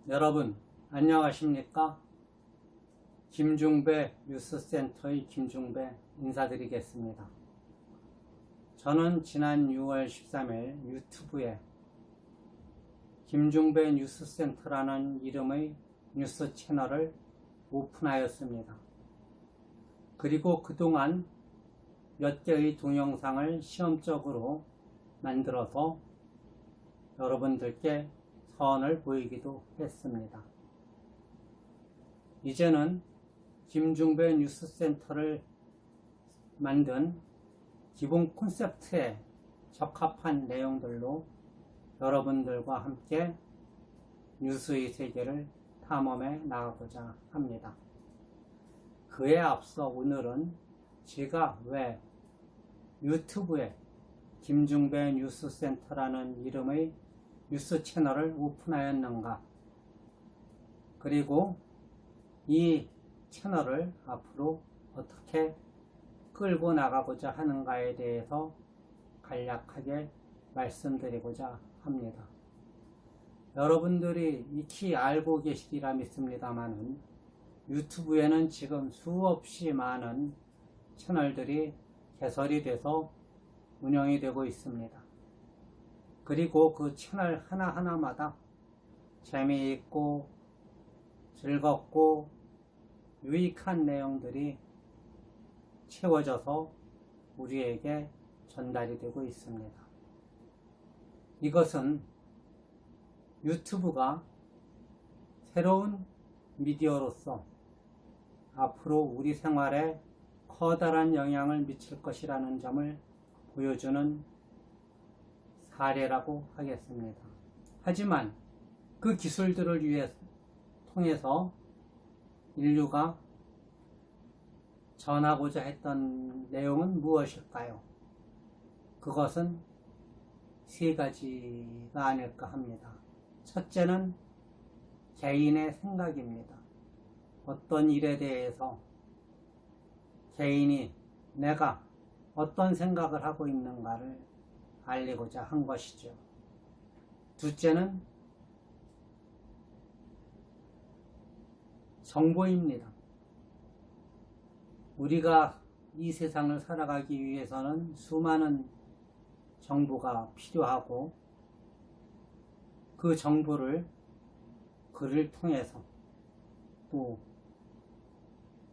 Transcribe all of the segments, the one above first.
여러분 안녕하십니까? 김중배 뉴스센터의 김중배 인사드리겠습니다. 저는 지난 6월 13일 유튜브에 김중배 뉴스센터라는 이름의 뉴스 채널을 오픈하였습니다. 그리고 그동안 몇 개의 동영상을 시험적으로 만들어서 여러분들께 선을 보이기도 했습니다. 이제는 김중배 뉴스센터를 만든 기본 콘셉트에 적합한 내용들로 여러분들과 함께 뉴스의 세계를 탐험해 나가고자 합니다. 그에 앞서 오늘은 제가 왜 유튜브에 김중배 뉴스센터라는 이름의 뉴스 채널을 오픈하였는가, 그리고 이 채널을 앞으로 어떻게 끌고 나가고자 하는가에 대해서 간략하게 말씀드리고자 합니다. 여러분들이 익히 알고 계시리라 믿습니다만은 유튜브에는 지금 수없이 많은 채널들이 개설이 돼서 운영이 되고 있습니다. 그리고 그 채널 하나하나마다 재미있고 즐겁고 유익한 내용들이 채워져서 우리에게 전달이 되고 있습니다. 이것은 유튜브가 새로운 미디어로서 앞으로 우리 생활에 커다란 영향을 미칠 것이라는 점을 보여주는 사례라고 하겠습니다. 하지만 그 기술들을 통해서 인류가 전하고자 했던 내용은 무엇일까요? 그것은 세 가지가 아닐까 합니다. 첫째는 개인의 생각입니다. 어떤 일에 대해서 개인이 내가 어떤 생각을 하고 있는가를 알리고자 한 것이죠. 둘째는 정보입니다. 우리가 이 세상을 살아가기 위해서는 수많은 정보가 필요하고, 그 정보를 글을 통해서 또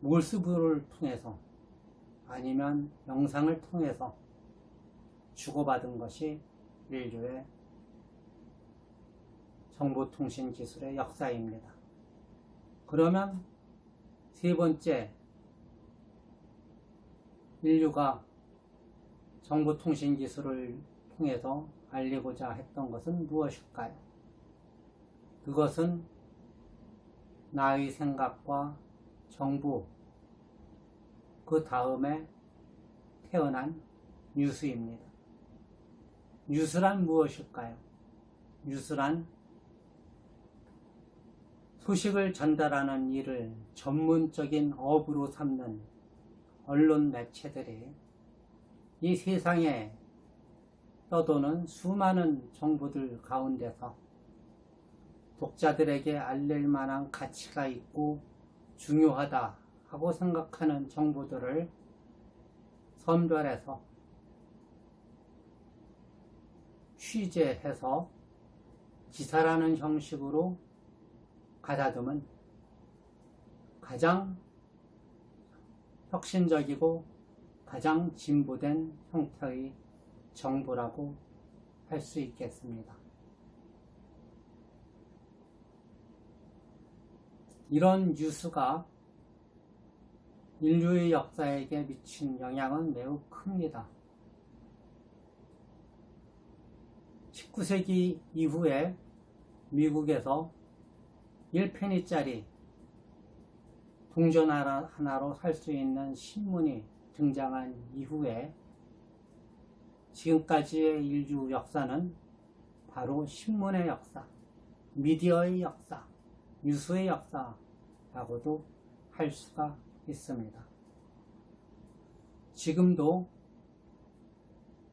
몰수부를 통해서 아니면 영상을 통해서 주고받은 것이 인류의 정보통신 기술의 역사입니다. 그러면 세 번째, 인류가 정보통신 기술을 통해서 알리고자 했던 것은 무엇일까요? 그것은 나의 생각과 정보, 그 다음에 태어난 뉴스입니다. 뉴스란 무엇일까요? 뉴스란 소식을 전달하는 일을 전문적인 업으로 삼는 언론 매체들이 이 세상에 떠도는 수많은 정보들 가운데서 독자들에게 알릴 만한 가치가 있고 중요하다 하고 생각하는 정보들을 선별해서 취재해서 기사라는 형식으로 가다듬은 가장 혁신적이고 가장 진보된 형태의 정보라고 할 수 있겠습니다. 이런 뉴스가 인류의 역사에게 미친 영향은 매우 큽니다. 19세기 이후에 미국에서 1페니짜리 동전 하나로 살 수 있는 신문이 등장한 이후에 지금까지의 인류 역사는 바로 신문의 역사, 미디어의 역사, 뉴스의 역사라고도 할 수가 있습니다. 지금도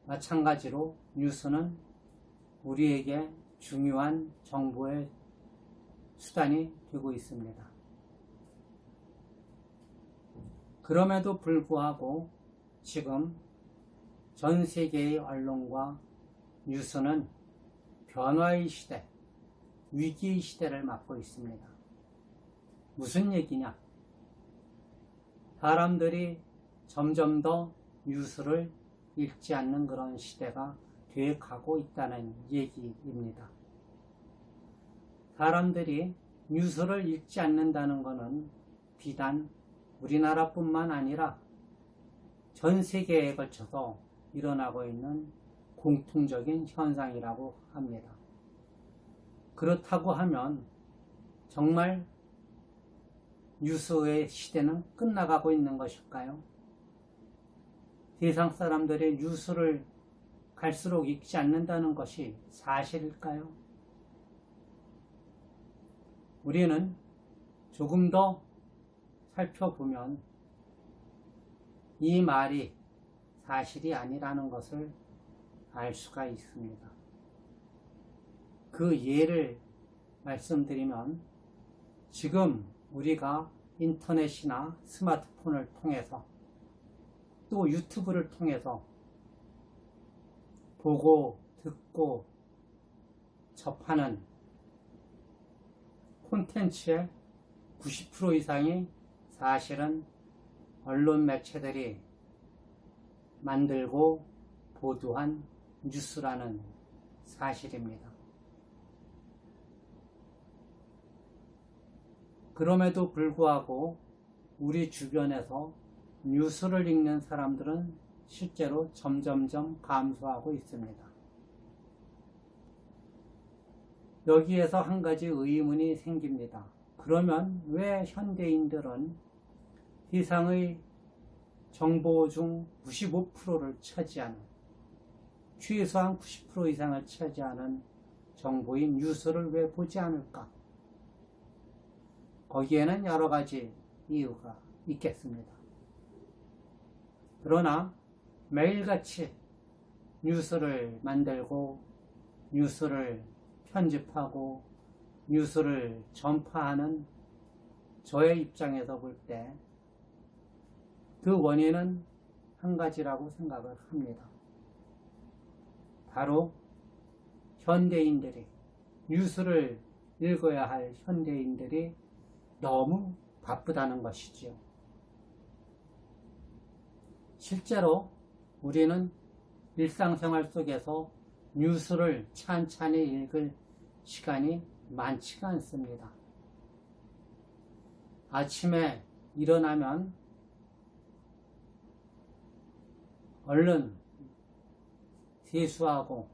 마찬가지로 뉴스는 우리에게 중요한 정보의 수단이 되고 있습니다. 그럼에도 불구하고 지금 전 세계의 언론과 뉴스는 변화의 시대, 위기의 시대를 맞고 있습니다. 무슨 얘기냐? 사람들이 점점 더 뉴스를 읽지 않는 그런 시대가 돼 가고 있다는 얘기입니다. 사람들이 뉴스를 읽지 않는다는 것은 비단 우리나라뿐만 아니라 전 세계에 걸쳐서 일어나고 있는 공통적인 현상이라고 합니다. 그렇다고 하면 정말 뉴스의 시대는 끝나가고 있는 것일까요? 세상 사람들이 뉴스를 갈수록 읽지 않는다는 것이 사실일까요? 우리는 조금 더 살펴보면 이 말이 사실이 아니라는 것을 알 수가 있습니다. 그 예를 말씀드리면 지금 우리가 인터넷이나 스마트폰을 통해서 또 유튜브를 통해서 보고 듣고 접하는 콘텐츠의 90% 이상이 사실은 언론 매체들이 만들고 보도한 뉴스라는 사실입니다. 그럼에도 불구하고 우리 주변에서 뉴스를 읽는 사람들은 실제로 점점점 감소하고 있습니다. 여기에서 한 가지 의문이 생깁니다. 그러면 왜 현대인들은 세상의 정보 중 95%를 차지하는, 최소한 90% 이상을 차지하는 정보인 뉴스를 왜 보지 않을까? 거기에는 여러 가지 이유가 있겠습니다. 그러나 매일같이 뉴스를 만들고 뉴스를 편집하고 뉴스를 전파하는 저의 입장에서 볼 때 그 원인은 한 가지라고 생각을 합니다. 바로 현대인들이, 뉴스를 읽어야 할 현대인들이 너무 바쁘다는 것이지요. 실제로 우리는 일상생활 속에서 뉴스를 찬찬히 읽을 시간이 많지가 않습니다. 아침에 일어나면 얼른 세수하고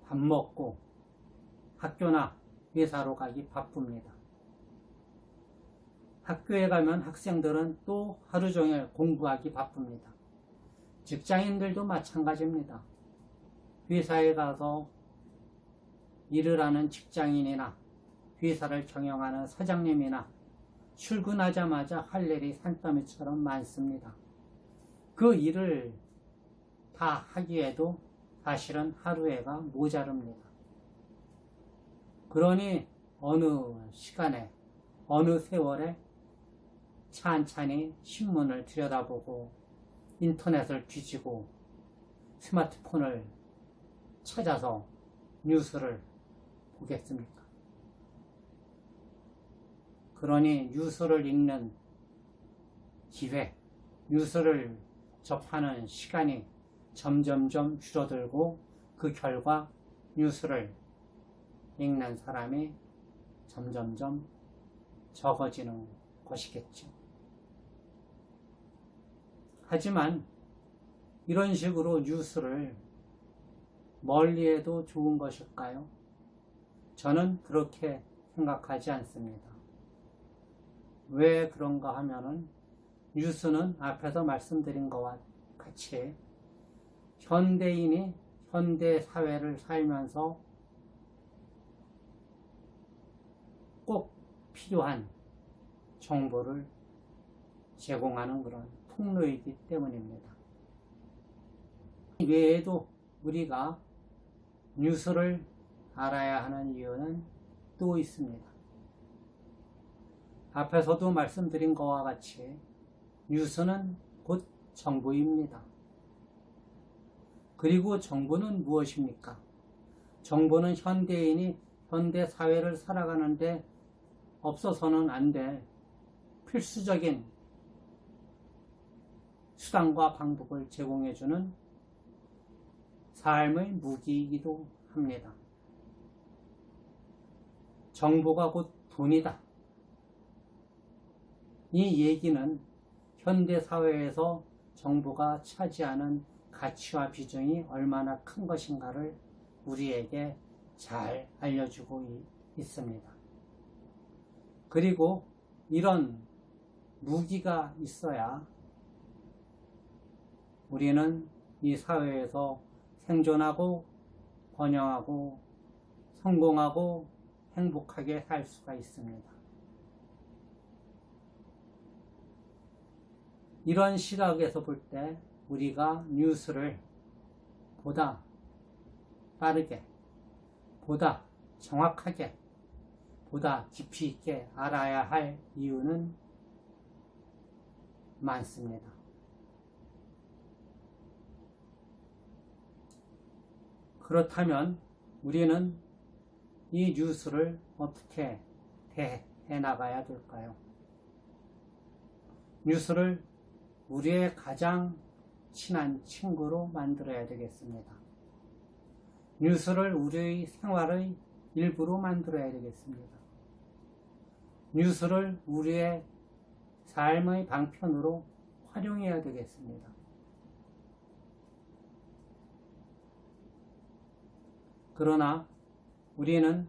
밥 먹고 학교나 회사로 가기 바쁩니다. 학교에 가면 학생들은 또 하루 종일 공부하기 바쁩니다. 직장인들도 마찬가지입니다. 회사에 가서 일을 하는 직장인이나 회사를 경영하는 사장님이나 출근하자마자 할 일이 산더미처럼 많습니다. 그 일을 다 하기에도 사실은 하루에가 모자릅니다. 그러니 어느 시간에, 어느 세월에 찬찬히 신문을 들여다보고 인터넷을 뒤지고 스마트폰을 찾아서 뉴스를 보겠습니까? 그러니 뉴스를 읽는 기회, 뉴스를 접하는 시간이 점점점 줄어들고 그 결과 뉴스를 읽는 사람이 점점점 적어지는 것이겠죠. 하지만 이런 식으로 뉴스를 멀리해도 좋은 것일까요? 저는 그렇게 생각하지 않습니다. 왜 그런가 하면은 뉴스는 앞에서 말씀드린 것과 같이 현대인이 현대 사회를 살면서 꼭 필요한 정보를 제공하는 그런 통로이기 때문입니다. 외에도 우리가 뉴스를 알아야 하는 이유는 또 있습니다. 앞에서도 말씀드린 것과 같이 뉴스는 곧 정보입니다. 그리고 정보는 무엇입니까? 정보는 현대인이 현대 사회를 살아가는데 없어서는 안 될 필수적인 수단과 방법을 제공해주는 삶의 무기이기도 합니다. 정보가 곧 돈이다. 이 얘기는 현대 사회에서 정보가 차지하는 가치와 비중이 얼마나 큰 것인가를 우리에게 잘 알려주고 있습니다. 그리고 이런 무기가 있어야 우리는 이 사회에서 생존하고 번영하고 성공하고 행복하게 살 수가 있습니다. 이런 시각에서 볼 때 우리가 뉴스를 보다 빠르게, 보다 정확하게, 보다 깊이 있게 알아야 할 이유는 많습니다. 그렇다면 우리는 이 뉴스를 어떻게 대해 나가야 될까요? 뉴스를 우리의 가장 친한 친구로 만들어야 되겠습니다. 뉴스를 우리의 생활의 일부로 만들어야 되겠습니다. 뉴스를 우리의 삶의 방편으로 활용해야 되겠습니다. 그러나 우리는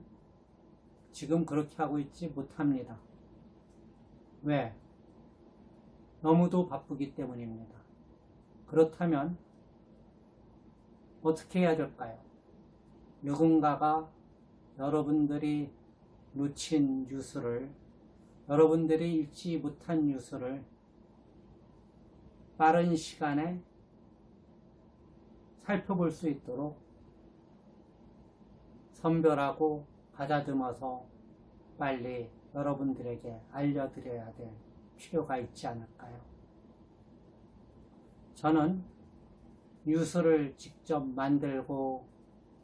지금 그렇게 하고 있지 못합니다. 왜? 너무도 바쁘기 때문입니다. 그렇다면 어떻게 해야 될까요? 누군가가 여러분들이 놓친 뉴스를, 여러분들이 읽지 못한 뉴스를 빠른 시간에 살펴볼 수 있도록 선별하고 가다듬어서 빨리 여러분들에게 알려드려야 될 필요가 있지 않을까요? 저는 뉴스를 직접 만들고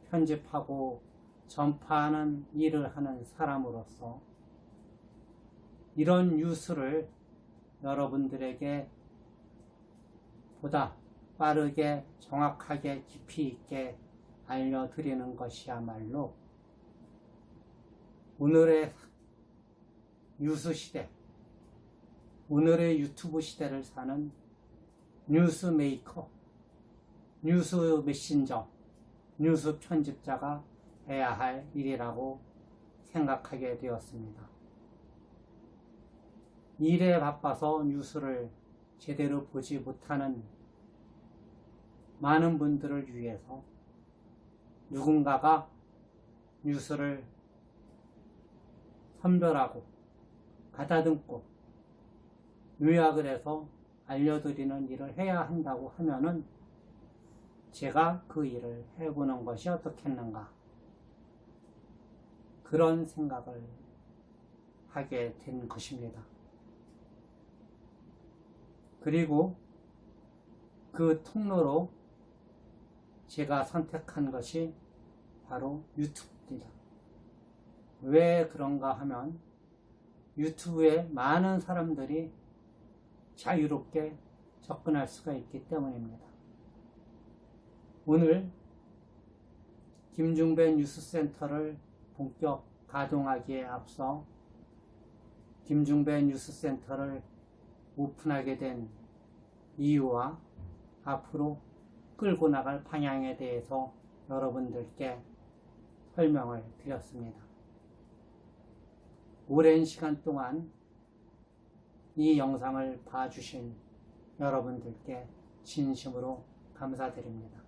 편집하고 전파하는 일을 하는 사람으로서 이런 뉴스를 여러분들에게 보다 빠르게 정확하게 깊이 있게 알려드리는 것이야말로 오늘의 뉴스 시대, 오늘의 유튜브 시대를 사는 뉴스 메이커, 뉴스 메신저, 뉴스 편집자가 해야 할 일이라고 생각하게 되었습니다. 일에 바빠서 뉴스를 제대로 보지 못하는 많은 분들을 위해서 누군가가 뉴스를 선별하고 가다듬고 요약을 해서 알려드리는 일을 해야 한다고 하면은 제가 그 일을 해보는 것이 어떻겠는가, 그런 생각을 하게 된 것입니다. 그리고 그 통로로 제가 선택한 것이 바로 유튜브입니다. 왜 그런가 하면 유튜브에 많은 사람들이 자유롭게 접근할 수가 있기 때문입니다. 오늘 김중배 뉴스센터를 본격 가동하기에 앞서 김중배 뉴스센터를 오픈하게 된 이유와 앞으로 끌고 나갈 방향에 대해서 여러분들께 설명을 드렸습니다. 오랜 시간 동안 이 영상을 봐주신 여러분들께 진심으로 감사드립니다.